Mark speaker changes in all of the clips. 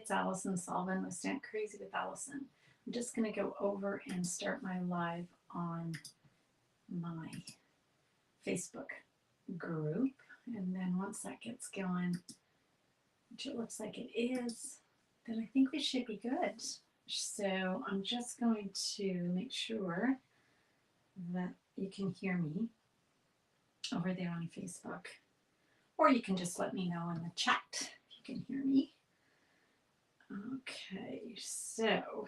Speaker 1: it's Alison Sullivan with Stamp Crazy with Alison. I'm just going to go over and start my live on my Facebook group. And then once that gets going, which it looks like it is, then I think we should be good. So I'm just going to make sure that you can hear me over there on Facebook. Or you can just let me know in the chat if you can hear me. Okay, so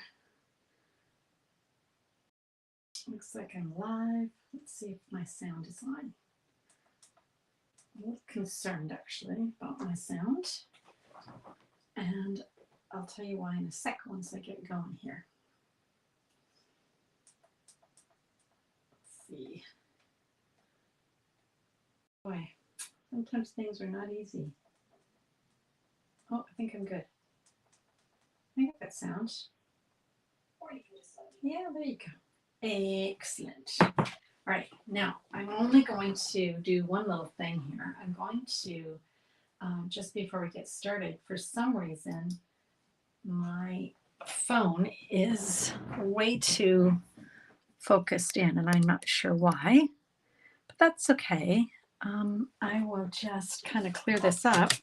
Speaker 1: looks like I'm live. Let's see if my sound is on. I'm a little concerned actually about my sound. And I'll tell you why in a sec once I get going here. Let's see. Boy, sometimes things are not easy. Oh, I think I'm good. I got that sound. Or you can just let me. Yeah, there you go. Excellent. All right, now I'm only going to do one little thing here. I'm going to, just before we get started, for some reason, my phone is way too focused in, and I'm not sure why, but that's okay. I will just kind of clear this up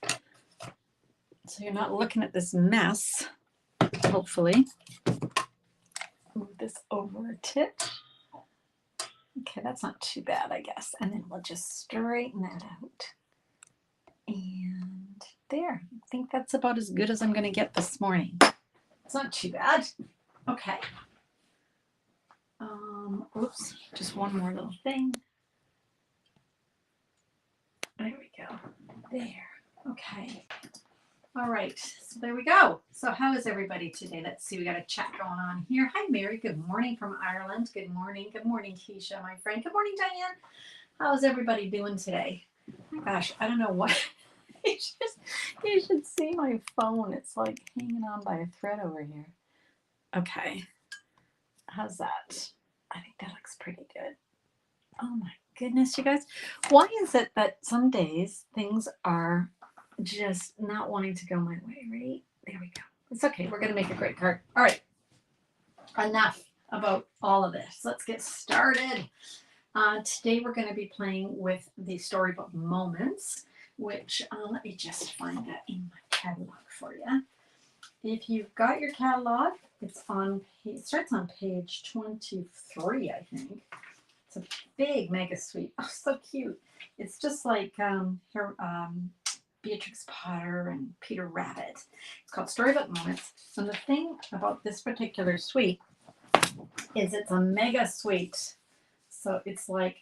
Speaker 1: so you're not looking at this mess, hopefully. Move this over a tip. Okay, that's not too bad, I guess. And then we'll just straighten that out. And there, I think that's about as good as I'm going to get this morning. It's not too bad. Okay. Oops, just one more little thing. There we go. There. Okay. All right. So there we go. So how is everybody today? Let's see. We got a chat going on here. Hi, Mary. Good morning from Ireland. Good morning. Good morning, Keisha, my friend. Good morning, Diane. How's everybody doing today? Oh my gosh, I don't know what. You should see my phone. It's like hanging on by a thread over here. Okay. How's that? I think that looks pretty good. Oh my goodness, you guys. Why is it that some days things are just not wanting to go my way, right? There we go. It's okay. We're going to make a great card. All right. Enough about all of this. Let's get started. Today we're going to be playing with the Storybook Moments, which let me just find that in my catalog for you. If you've got your catalog, it starts on page 23, I think. It's a big mega suite. Oh, so cute. It's just like Beatrix Potter and Peter Rabbit. It's called Storybook Moments. And the thing about this particular suite is it's a mega suite. So it's like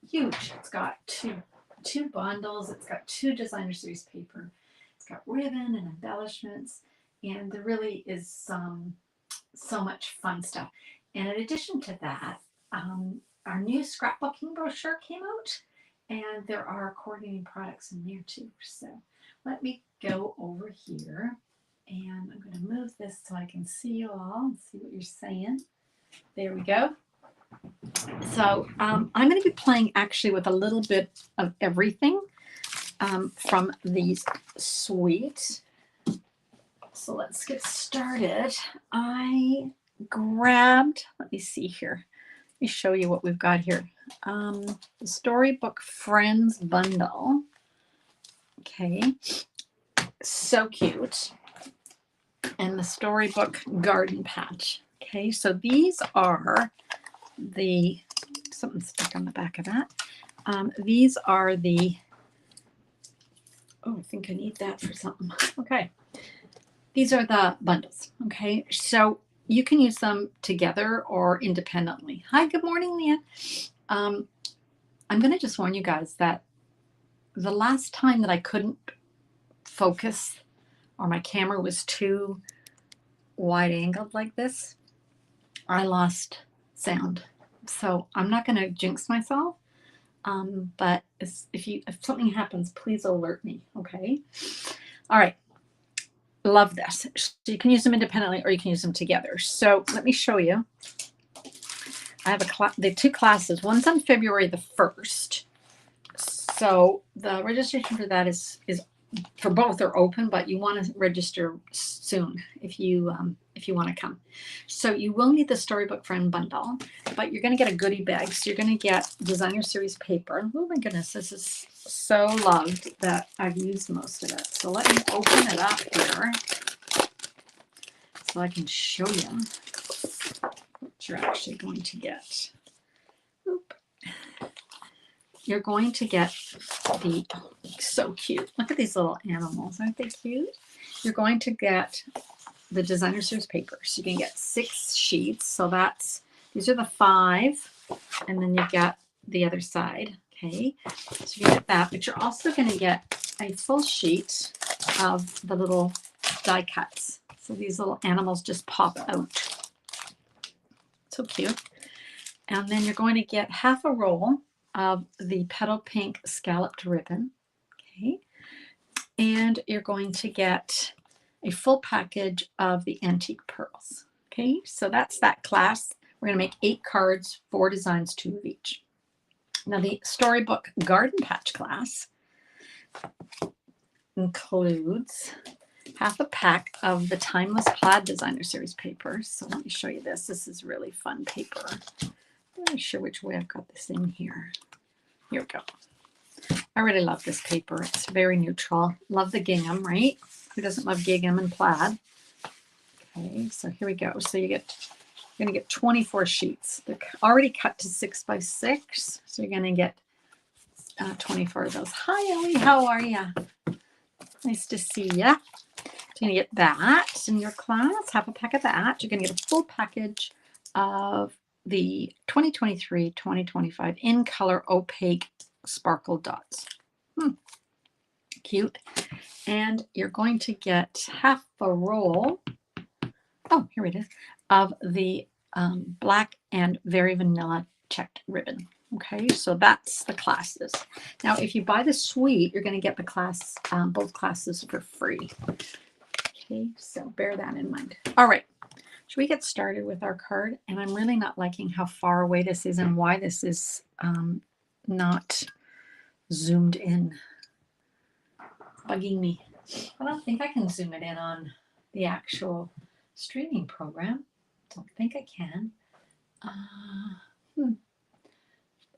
Speaker 1: huge. It's got two bundles. It's got 2 designer series paper. It's got ribbon and embellishments. And there really is so much fun stuff. And in addition to that, our new scrapbooking brochure came out, and there are coordinating products in there too. So let me go over here, and I'm going to move this so I can see you all and see what you're saying. There we go. So I'm going to be playing actually with a little bit of everything from the suite. So let's get started. I grabbed, let me see here. Let me show you what we've got here. The Storybook Friends bundle. Okay. So cute. And the Storybook Garden Patch. Okay. So these are something stuck on the back of that. These are the, oh, I think I need that for something. Okay. These are the bundles. Okay. So you can use them together or independently. Hi, good morning, Leanne. I'm going to just warn you guys that the last time that I couldn't focus or my camera was too wide angled like this, I lost sound. So I'm not going to jinx myself. But if something happens, please alert me. Okay. All right. Love this. So you can use them independently or you can use them together. So let me show you. I have the 2 classes. One's on February the 1st. So the registration for that is for both are open, but you want to register soon if you want to come. So you will need the Storybook Friend Bundle, but you're going to get a goodie bag. So you're going to get Designer Series paper. Oh my goodness, this is so loved that I've used most of it. So let me open it up here so I can show you what you're actually going to get. Oop. You're going to get the, oh, so cute. Look at these little animals. Aren't they cute? You're going to get the Designer Series paper. So you can get 6 sheets. So these are the 5. And then you get the other side. Okay. So you get that. But you're also going to get a full sheet of the little die cuts. So these little animals just pop out. So cute. And then you're going to get half a roll of the petal pink scalloped ribbon. Okay. And you're going to get a full package of the antique pearls. Okay. So that's that class. We're going to make 8 cards, 4 designs, 2 of each. Now the Storybook Garden Patch class includes half a pack of the Timeless Plaid Designer Series papers. So let me show you this. This is really fun paper. I'm not sure which way I've got this in here. Here we go. I really love this paper. It's very neutral. Love the gingham, right? Who doesn't love gingham and plaid? Okay, so here we go. So you're going to get 24 sheets. They're already cut to 6 by 6. So you're going to get 24 of those. Hi, Ellie. How are you? Nice to see you. So you're going to get that in your class. Half a pack of that. You're going to get a full package of the 2023-2025 in color opaque sparkle dots. Cute. And you're going to get half a roll, oh, here it is, of the black and very vanilla checked ribbon. Okay, so that's the classes. Now, if you buy the suite, you're going to get the class, both classes for free. Okay, so bear that in mind. All right, should we get started with our card? And I'm really not liking how far away this is and why this is not zoomed in. Bugging me. I don't think I can zoom it in on the actual streaming program. Don't think I can.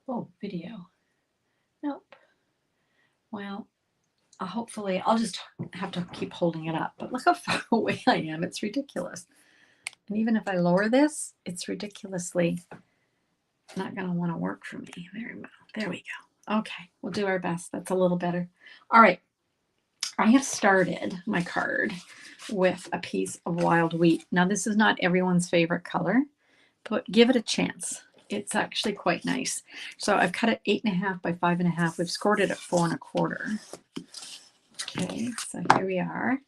Speaker 1: Oh, video. Nope. Well, hopefully I'll just have to keep holding it up. But look how far away I am. It's ridiculous. And even if I lower this, it's ridiculously not going to want to work for me very well. There we go. Okay, we'll do our best. That's a little better. All right. I have started my card with a piece of wild wheat. Now, this is not everyone's favorite color, but give it a chance. It's actually quite nice. So I've cut it 8.5 by 5.5. We've scored it at 4.25. Okay, so here we are.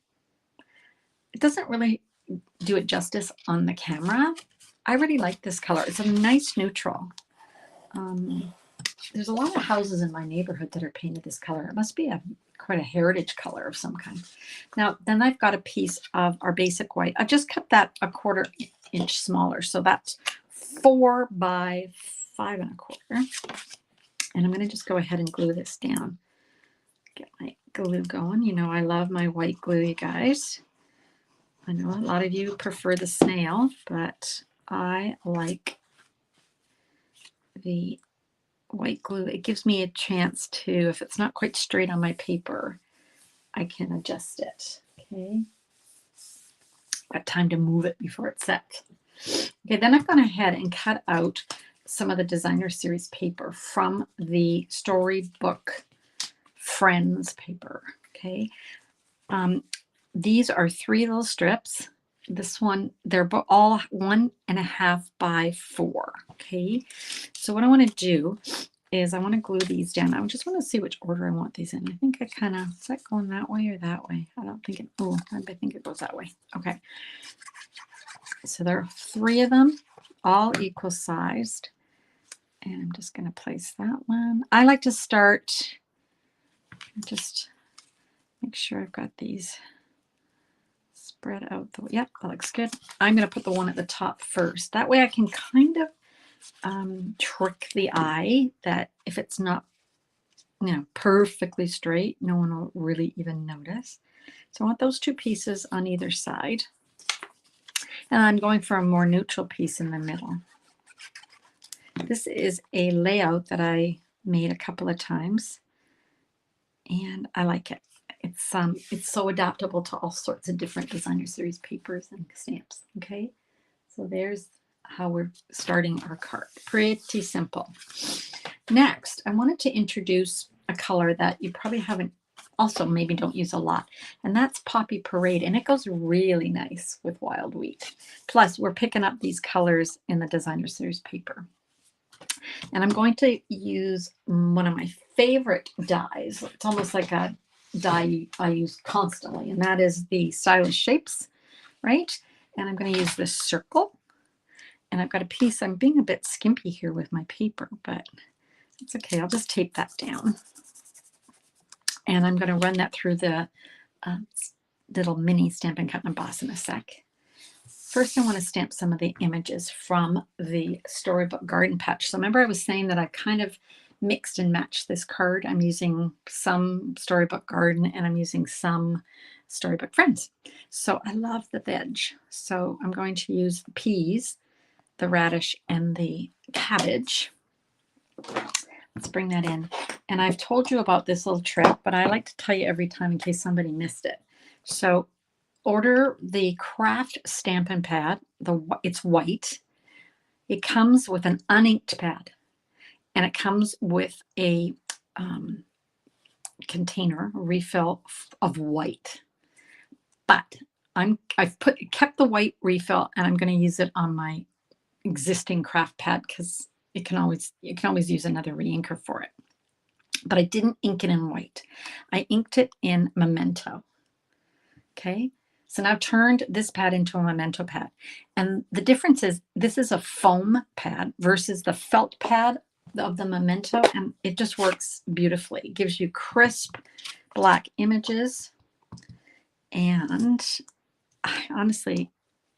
Speaker 1: It doesn't really do it justice on the camera. I really like this color. It's a nice neutral. There's a lot of houses in my neighborhood that are painted this color. It must be quite a heritage color of some kind. Now, then I've got a piece of our basic white. I've just cut that 1/4 inch smaller. So that's 4 by 5.25. And I'm going to just go ahead and glue this down. Get my glue going. You know, I love my white glue, you guys. I know a lot of you prefer the snail, but I like the white glue. It gives me a chance to, if it's not quite straight on my paper, I can adjust it. Okay. Got time to move it before it's set. Okay, then I've gone ahead and cut out some of the Designer Series paper from the Storybook Friends paper. Okay. These are 3 little strips. This one, they're all 1.5 by 4. Okay. So what I want to do is I want to glue these down. I just want to see which order I want these in. I think I kind of, is that going that way or that way? I don't think it, oh, I think it goes that way. Okay. So there are 3 of them, all equal sized. And I'm just going to place that one. I like to start, just make sure I've got these spread out. Yep, that looks good. I'm going to put the one at the top first. That way I can kind of trick the eye that if it's not perfectly straight. No one will really even notice. So I want those two pieces on either side. And I'm going for a more neutral piece in the middle. This is a layout that I made a couple of times, and I like it. It's so adaptable to all sorts of different designer series papers and stamps. Okay, so there's how we're starting our card. Pretty simple. Next, I wanted to introduce a color that you probably haven't, also maybe don't use a lot, and that's Poppy Parade, and it goes really nice with Wild Wheat. Plus, we're picking up these colors in the designer series paper. And I'm going to use one of my favorite dies. It's almost like a die I use constantly, and that is the Stylish Shapes, right? And I'm going to use this circle. And I've got a piece. I'm being a bit skimpy here with my paper, but it's okay. I'll just tape that down. And I'm going to run that through the little mini Stampin' Cut and Emboss in a sec. First, I want to stamp some of the images from the Storybook Garden Patch. So remember I was saying that I kind of mixed and matched this card. I'm using some Storybook Garden and I'm using some Storybook Friends. So I love the veg. So I'm going to use the peas, the radish, and the cabbage. Let's bring that in. And I've told you about this little trick, but I like to tell you every time in case somebody missed it. So order the craft Stampin' Pad. It's white. It comes with an uninked pad, and it comes with a container, a refill of white. But I've kept the white refill, and I'm going to use it on my existing craft pad because you can always use another reinker for it. But I didn't ink it in white. I inked it in Memento. Okay. So now turned this pad into a Memento pad. And the difference is this is a foam pad versus the felt pad of the Memento, and it just works beautifully. It gives you crisp black images. And honestly,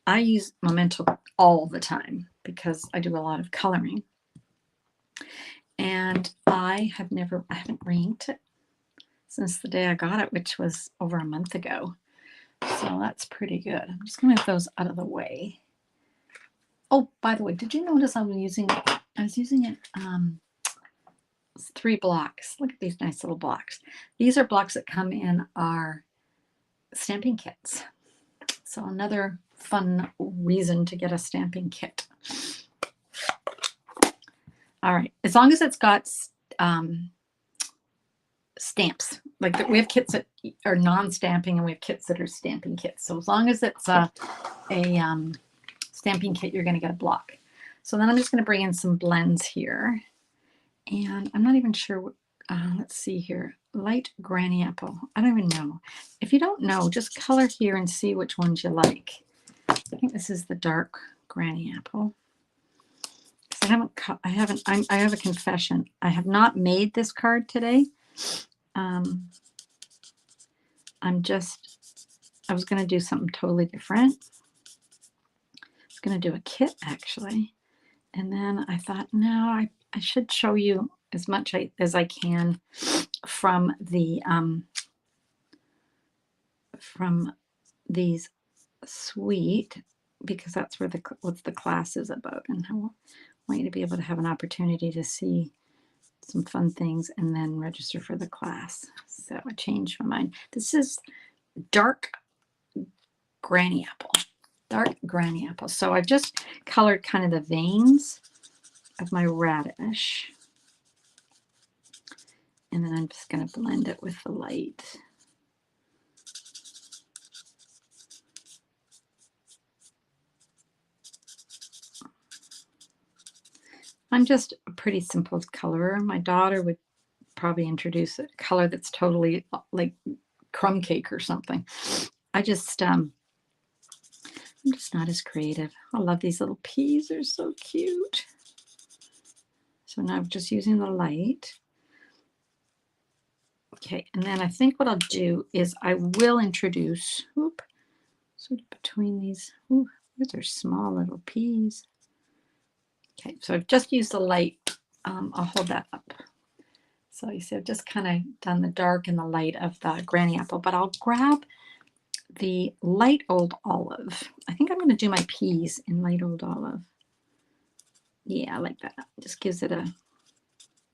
Speaker 1: I use Memento all the time because I do a lot of coloring. And I haven't reinked it since the day I got it, which was over a month ago. So that's pretty good. I'm just going to move those out of the way. Oh, by the way, did you notice I was using it 3 blocks. Look at these nice little blocks. These are blocks that come in our stamping kits. So another fun reason to get a stamping kit. All right, as long as it's got stamps. Like we have kits that are non-stamping and we have kits that are stamping kits. So as long as it's a stamping kit, you're going to get a block. So then I'm just going to bring in some blends here. And I'm not even sure. Let's see here. Light Granny Apple. I don't even know. If you don't know, just color here and see which ones you like. I think this is the dark Granny Apple. I have a confession. I have not made this card today. I was going to do something totally different. I was going to do a kit actually. And then I thought, no, I should show you as much as I can from these suite, because that's what the class is about. And I want you to be able to have an opportunity to see some fun things and then register for the class. So I changed my mind. This is dark Granny Apple. Dark Granny Apple. So I've just colored kind of the veins of my radish. And then I'm just going to blend it with the light. I'm just a pretty simple colorer. My daughter would probably introduce a color that's totally like crumb cake or something. I'm just not as creative. I love these little peas. They're so cute. So now I'm just using the light. Okay, and then I think what I'll do is I will introduce, sort of between these, these are small little peas. Okay, so I've just used the light. I'll hold that up So you see I've just kind of done the dark and the light of the granny apple, but I'll grab the light old olive. I think I'm going to do my peas in light old olive. Yeah, I like that. Just gives it a,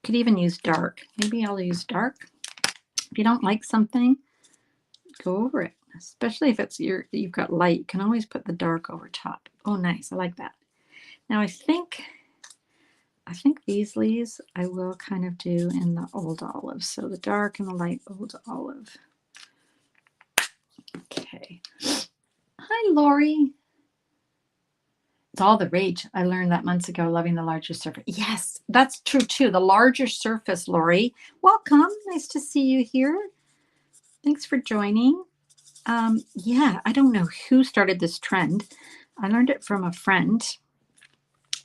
Speaker 1: could even use dark. Maybe I'll use dark. If you don't like something, go over it. Especially if it's you've got light, you can always put the dark over top. Oh, nice. I like that. Now I think these leaves I will kind of do in the old olive. So the dark and the light old olive. Okay. Hi, Lori. It's all the rage. I learned that months ago, loving the larger surface. Yes, that's true too. The larger surface, Lori. Welcome. Nice to see you here. Thanks for joining. Yeah, I don't know who started this trend. I learned it from a friend,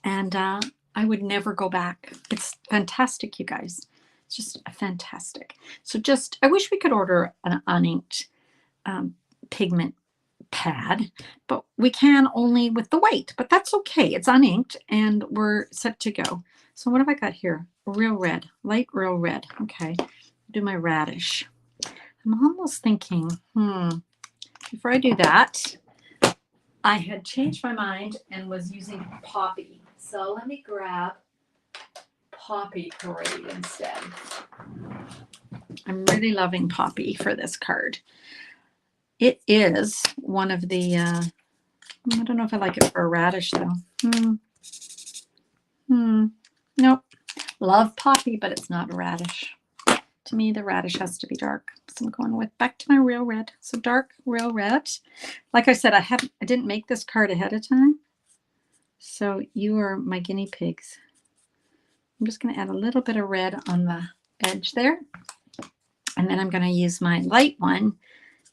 Speaker 1: and I would never go back. It's fantastic, you guys. It's just fantastic. So just, I wish we could order an uninked pigment pad, but we can only with the white, but that's okay. It's uninked and we're set to go. So what have I got here? Real red, light real red. Okay, do my radish. I'm almost thinking, before I do that, I had changed my mind and was using poppy. So let me grab Poppy Parade instead. I'm really loving poppy for this card. It is one of the, I don't know if I like it for a radish though. Nope. Love poppy, but it's not a radish. To me, the radish has to be dark. So I'm going with back to my real red. So dark, real red. Like I said, I didn't make this card ahead of time. So you are my guinea pigs. I'm just going to add a little bit of red on the edge there. And then I'm going to use my light one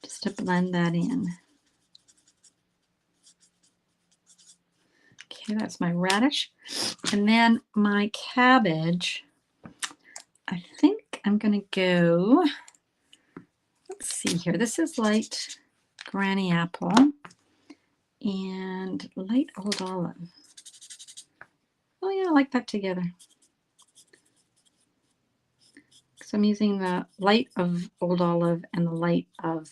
Speaker 1: just to blend that in. Okay, that's my radish. And then my cabbage, I think I'm going to go, let's see here. This is light granny apple and light old olive. Oh yeah, I like that together. So I'm using the light of old olive and the light of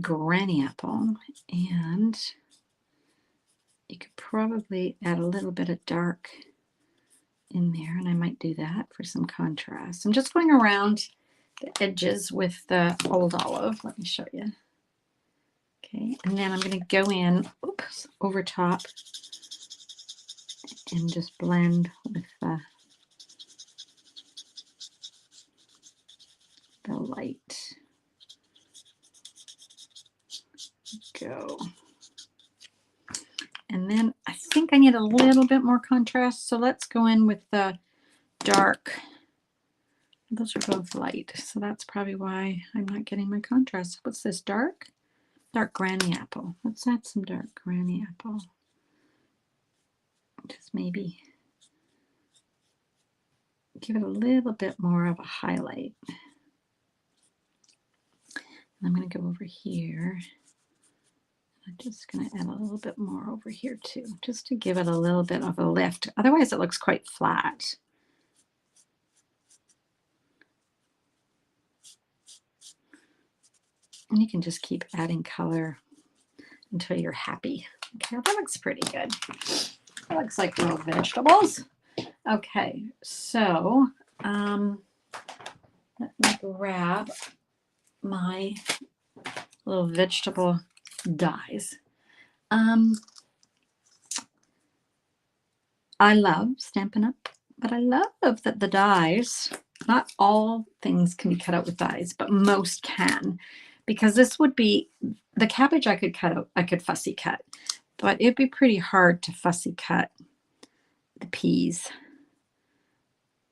Speaker 1: granny apple, and you could probably add a little bit of dark in there, and I might do that for some contrast. I'm just going around the edges with the old olive. Let me show you. Okay, and then I'm going to go in, oops, over top and just blend with the light. Go. And then I think I need a little bit more contrast, so let's go in with the dark. Those are both light, so that's probably why I'm not getting my contrast. What's this, dark? Dark granny apple. Let's add some dark granny apple. Just maybe give it a little bit more of a highlight. And I'm going to go over here. I'm just going to add a little bit more over here too, just to give it a little bit of a lift. Otherwise it looks quite flat. And you can just keep adding color until you're happy. Okay, that looks pretty good. That looks like little vegetables. Okay, so let me grab my little vegetable dyes. I love Stampin' Up, but I love that the dyes, not all things can be cut out with dyes, but most can, because this would be, the cabbage I could cut out, I could fussy cut, but it'd be pretty hard to fussy cut the peas.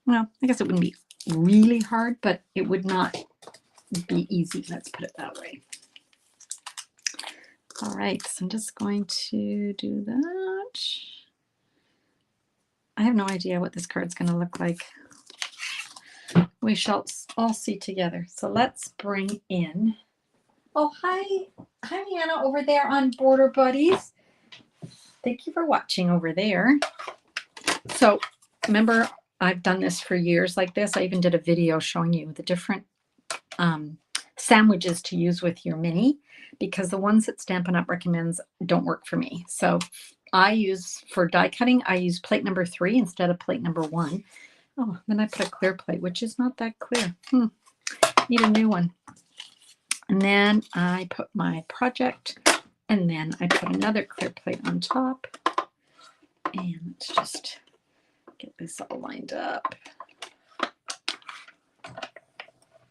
Speaker 1: Well, I guess it wouldn't be really hard, but it would not be easy. Let's put it that way. All right, so I'm just going to do that. I have no idea what this card's going to look like. We shall all see together. So let's bring in, oh, hi Anna over there on Border Buddies. Thank you for watching over there. So remember, I've done this for years like this. I even did a video showing you the different sandwiches to use with your mini, because the ones that Stampin' Up! Recommends don't work for me. So I use, for die cutting, I use plate number 3 instead of plate number 1. Oh, then I put a clear plate, which is not that clear. Need a new one. And then I put my project, and then I put another clear plate on top. And let's just get this all lined up.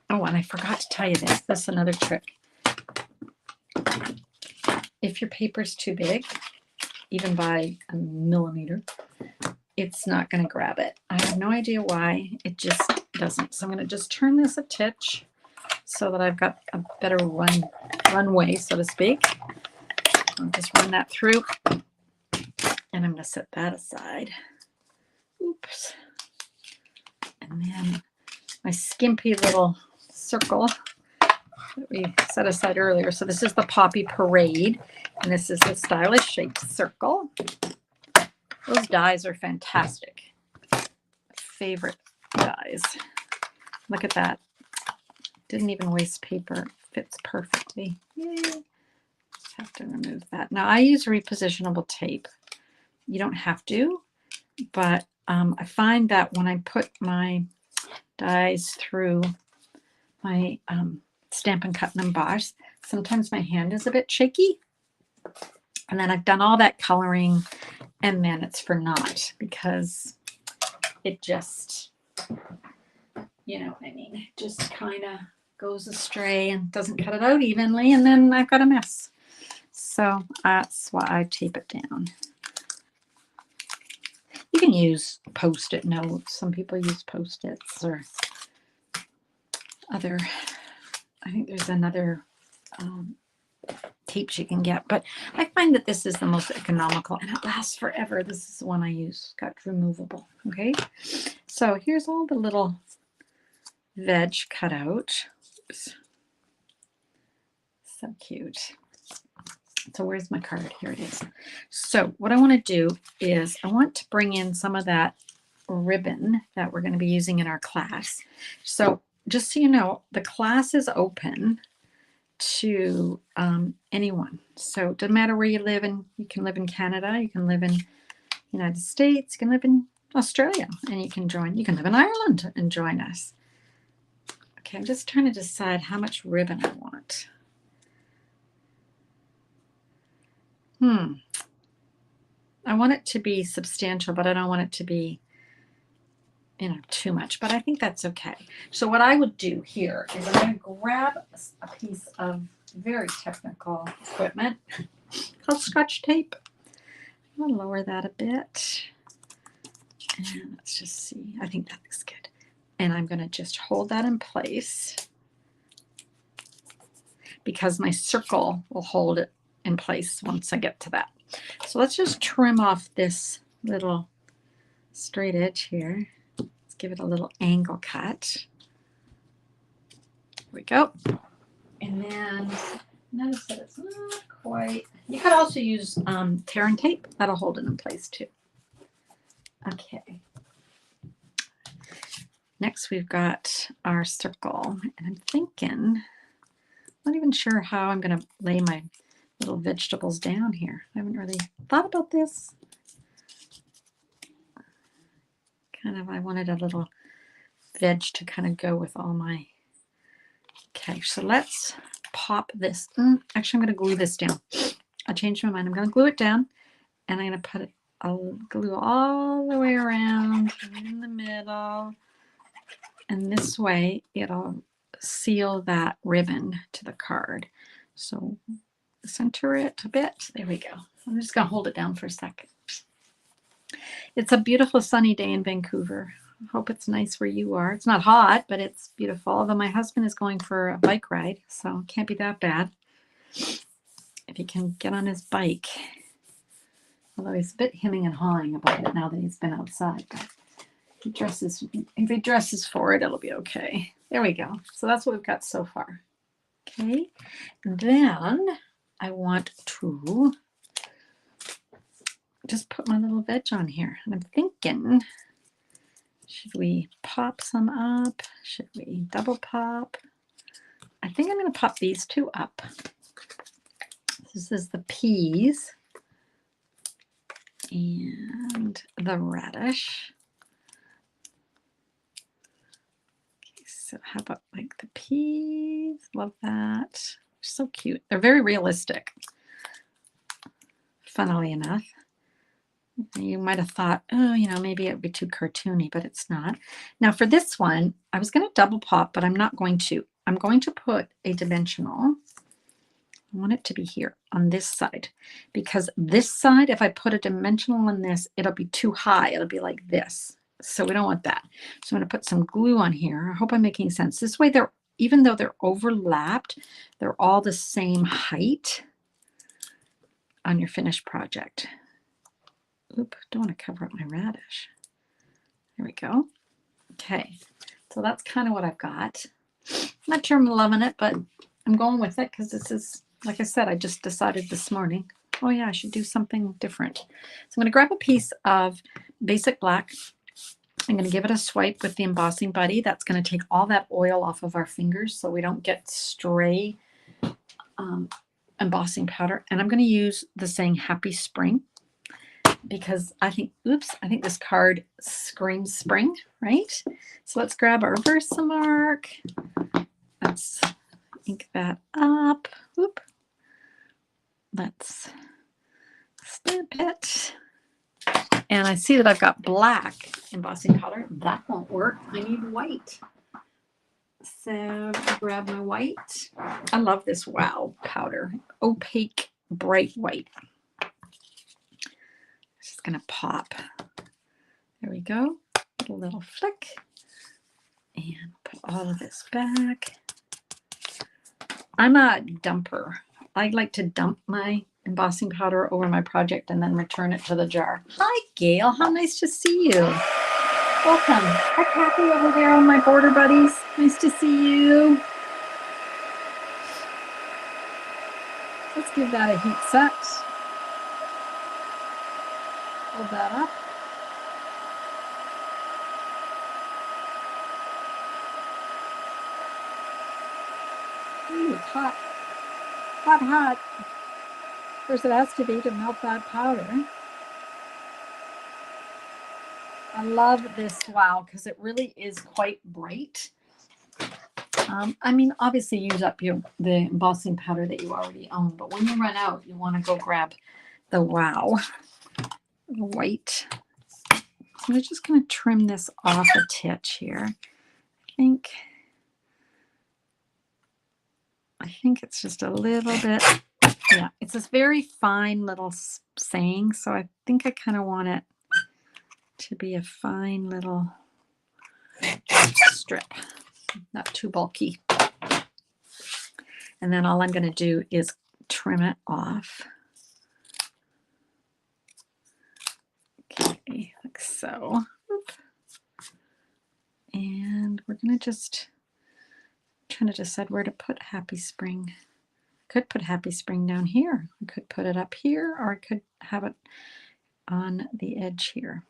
Speaker 1: Oh, and I forgot to tell you this. This is another trick. If your paper's too big, even by a millimeter, it's not going to grab it. I have no idea why. It just doesn't. So I'm going to just turn this a titch so that I've got a better runway, so to speak. I'll just run that through. And I'm going to set that aside. Oops. And then my skimpy little circle that we set aside earlier. So this is the Poppy Parade, and this is the stylish shaped circle. Those dies are fantastic. Favorite dies. Look at that. Didn't even waste paper. Fits perfectly. Yay. Just have to remove that. Now I use repositionable tape. You don't have to, but I find that when I put my dies through my Stampin' Cut and Emboss, sometimes my hand is a bit shaky. And then I've done all that coloring, and then it's for naught, because it just, you know what I mean, it just kind of goes astray and doesn't cut it out evenly, and then I've got a mess. So that's why I tape it down. You can use Post-it notes. Some people use Post-its or other, I think there's another tapes you can get, but I find that this is the most economical and it lasts forever. This is the one I use. Got removable. Okay, so here's all the little veg cut out. Oops. So cute. So where's my card? Here it is. So what I want to do is I want to bring in some of that ribbon that we're going to be using in our class. So just so you know, the class is open to anyone. So it doesn't matter where you live in. You can live in Canada, you can live in the United States, you can live in Australia, and you can join. You can live in Ireland and join us. Okay, I'm just trying to decide how much ribbon I want. I want it to be substantial, but I don't want it to be, you know, too much, but I think that's okay. So what I would do here is I'm going to grab a piece of very technical equipment called Scotch tape. I'm going to lower that a bit. And let's just see. I think that looks good. And I'm going to just hold that in place because my circle will hold it in place once I get to that. So let's just trim off this little straight edge here. Let's give it a little angle cut. There we go. And then notice that it's not quite. You could also use tear and tape. That'll hold it in place too. Okay. Next we've got our circle, and I'm thinking, not even sure how I'm going to lay my little vegetables down here. I haven't really thought about this. Kind of, I wanted a little veg to kind of go with all my. Okay, so let's pop this. Actually, I'm going to glue this down. I changed my mind. I'm going to glue it down, and I'm going to put it. I'll glue all the way around in the middle, and this way it'll seal that ribbon to the card. So center it a bit. There we go. I'm just going to hold it down for a second. It's a beautiful sunny day in Vancouver. I hope it's nice where you are. It's not hot, but it's beautiful. Although my husband is going for a bike ride, so it can't be that bad if he can get on his bike. Although he's a bit hemming and hawing about it now that he's been outside. But if he dresses for it, it'll be okay. There we go. So that's what we've got so far. Okay. And then I want to just put my little veg on here. And I'm thinking, Should we pop some up? Should we double pop? I think I'm going to pop these two up. This is the peas and the radish. Okay, so how about like the peas? Love that. So cute. They're very realistic, funnily enough. You might have thought, oh, you know, maybe it would be too cartoony, but it's not. Now for this one, I was going to double pop, but I'm not going to. I'm going to put a dimensional. I want it to be here on this side, because this side, if I put a dimensional on this, it'll be too high. It'll be like this. So we don't want that. So I'm going to put some glue on here. I hope I'm making sense. This way, they're, even though they're overlapped, they're all the same height on your finished project. Oop, don't want to cover up my radish. There we go. Okay, so that's kind of what I've got. I'm not sure I'm loving it, but I'm going with it because this is, like I said, I just decided this morning, oh yeah, I should do something different. So I'm going to grab a piece of basic black. I'm going to give it a swipe with the embossing buddy. That's going to take all that oil off of our fingers so we don't get stray embossing powder. And I'm going to use the saying Happy Spring, because I think, oops, I think this card screams spring, right? So let's grab our Versamark. Let's ink that up. Whoop. Let's stamp it. And I see that I've got black embossing powder. That won't work. I need white. So grab my white. I love this wow powder. Opaque, bright white. Just going to pop. There we go. Get a little flick. And put all of this back. I'm a dumper. I like to dump my embossing powder over my project and then return it to the jar. Hi, Gail. How nice to see you. Welcome. Hi, Kathy over there on my border buddies. Nice to see you. Let's give that a heat set. Hold that up. Ooh, it's hot. Hot, hot. Of course, it has to be to melt that powder. I love this wow because it really is quite bright. I mean, obviously use up the embossing powder that you already own, but when you run out, you want to go grab the wow, the white. So I'm just going to trim this off a titch here. I think it's just a little bit, yeah, it's this very fine little saying, so I think I kind of want it to be a fine little strip, not too bulky. And then all I'm going to do is trim it off. Okay, like so. And we're going to just trying to decide where to put Happy Spring. I could put Happy Spring down here. I could put it up here, or I could have it on the edge here.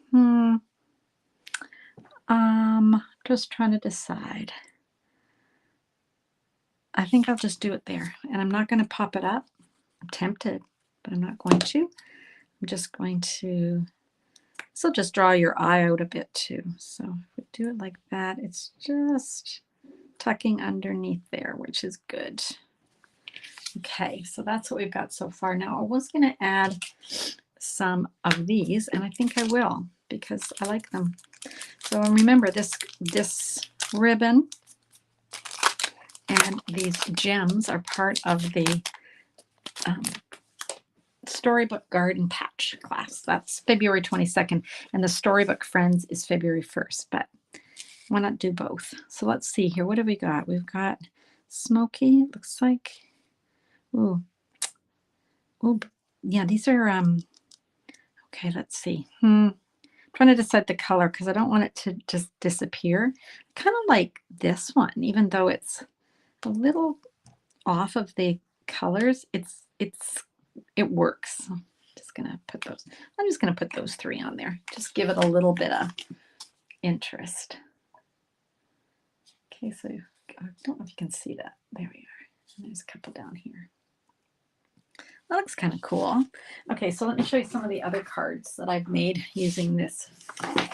Speaker 1: Just trying to decide. I think I'll just do it there, and I'm not going to pop it up. I'm tempted, but I'm not going to. I'm just going to, this will just draw your eye out a bit too. So if we do it like that, it's just tucking underneath there, which is good. Okay, so that's what we've got so far. Now I was going to add some of these, and I think I will because I like them. So remember this ribbon and these gems are part of the Storybook Garden Patch class. That's February 22nd, and the Storybook Friends is February 1st, but why not do both? So let's see here. What have we got? We've got smoky, it looks like. Ooh, yeah, these are, okay, let's see. Trying to decide the color because I don't want it to just disappear. Kind of like this one, even though it's a little off of the colors, it works. I'm just gonna put those 3 on there. Just give it a little bit of interest. Okay, so I don't know if you can see that. There we are. And there's a couple down here. That looks kind of cool. Okay, so let me show you some of the other cards that I've made using this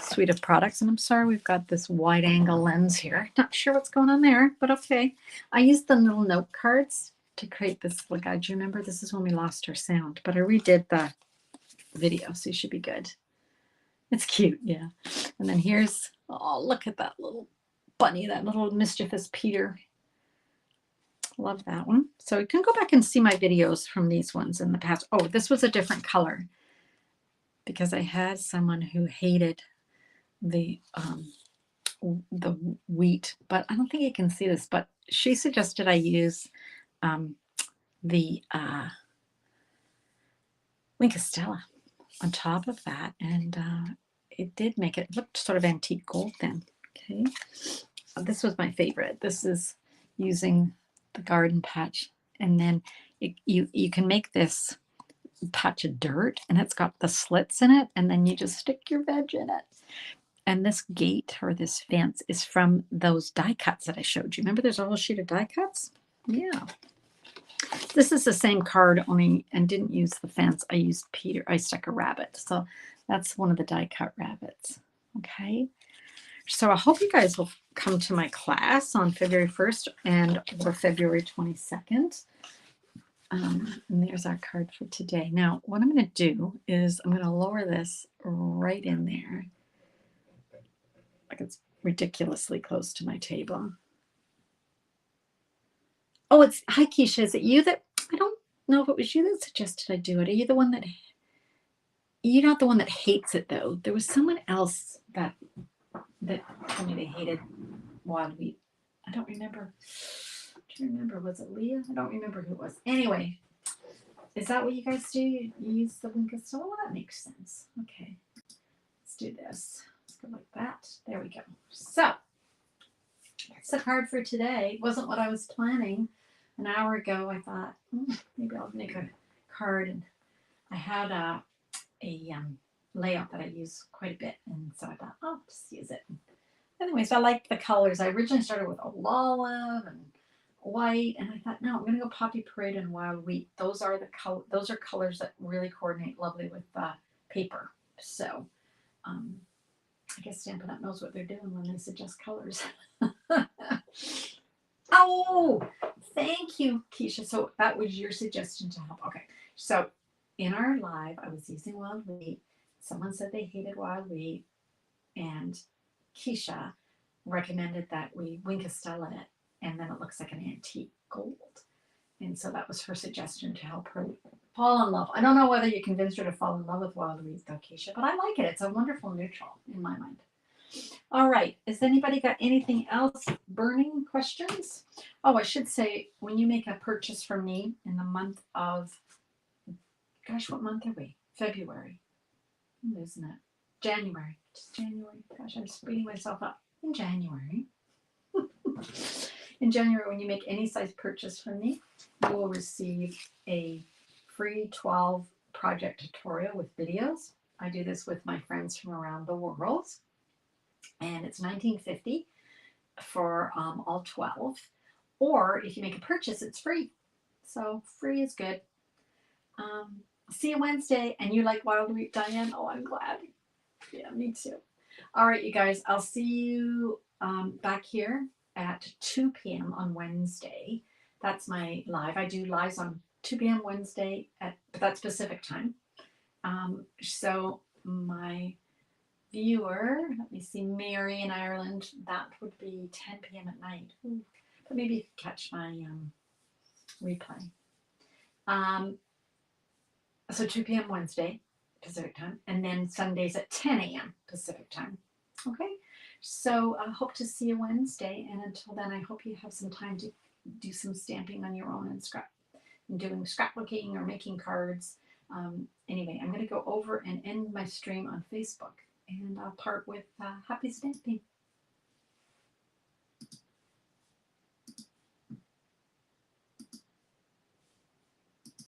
Speaker 1: suite of products. And I'm sorry we've got this wide angle lens here. Not sure what's going on there, but okay. I used the little note cards to create this little guide. Do you remember? This is when we lost our sound, but I redid the video, so you should be good. It's cute, yeah. And then here's, oh, look at that little bunny, that little mischievous Peter. Love that one. So you can go back and see my videos from these ones in the past. Oh, this was a different color because I had someone who hated the wheat, but I don't think you can see this, but she suggested I use the Winkestella on top of that, and it did make it look sort of antique gold then. Okay, this was my favorite. This is using the garden patch, and then you can make this patch of dirt, and it's got the slits in it, and then you just stick your veg in it. And this gate or this fence is from those die cuts that I showed you. Remember there's a whole sheet of die cuts? Yeah. This is the same card, only, and didn't use the fence. I used Peter. I stuck a rabbit. So that's one of the die cut rabbits. Okay. So I hope you guys will come to my class on February 1st and or February 22nd. And there's our card for today. Now, what I'm going to do is I'm going to lower this right in there. Like it's ridiculously close to my table. Oh, it's, hi Keisha, is it you that, I don't know if it was you that suggested I do it. Are you the one that, you're not the one that hates it though. There was someone else that told me they hated wild wheat. I don't remember. Do you remember? Was it Leah? I don't remember who it was. Anyway, is that what you guys do? You use the Winkestella? Well, that makes sense. Okay, let's do this. Let's go like that. There we go. So that's the card for today. It wasn't what I was planning. An hour ago, I thought maybe I'll make a card, and I had a layout that I use quite a bit, and so I thought I'll just use it. Anyways, I like the colors. I originally started with olive and white, and I thought, no, I'm gonna go poppy parade and wild wheat. Those are those are colors that really coordinate lovely with paper. So I guess Stampin' Up knows what they're doing when they suggest colors. Oh, thank you, Keisha. So that was your suggestion to help. Okay, so in our live, I was using wild wheat. Someone said they hated wild wheat, and Keisha recommended that we Winkestella it, and then it looks like an antique gold. And so that was her suggestion to help her fall in love. I don't know whether you convinced her to fall in love with wild wheat though, Keisha, but I like it. It's a wonderful neutral in my mind. All right. Has anybody got anything else? Burning questions? Oh, I should say, when you make a purchase from me in the month of, gosh, what month are we? February. Isn't it? January. Just January. Gosh, I'm speeding myself up. In January. In January, when you make any size purchase from me, you will receive a free 12 project tutorial with videos. I do this with my friends from around the world. And it's $19.50 for all 12. Or if you make a purchase, it's free. So free is good. See you Wednesday. And you like wild wheat, Diane? Oh, I'm glad. Yeah, me too. All right, you guys. I'll see you back here at 2 p.m. on Wednesday. That's my live. I do lives on 2 p.m. Wednesday but that's Pacific time. So my viewer, let me see, Mary in Ireland, that would be 10 p.m. at night. Ooh, but maybe you could catch my replay. So 2 p.m. Wednesday, Pacific time, and then Sundays at 10 a.m. Pacific time. Okay, so I hope to see you Wednesday, and until then, I hope you have some time to do some stamping on your own and doing scrapbooking or making cards. Anyway, I'm going to go over and end my stream on Facebook. And I'll part with happy stamping.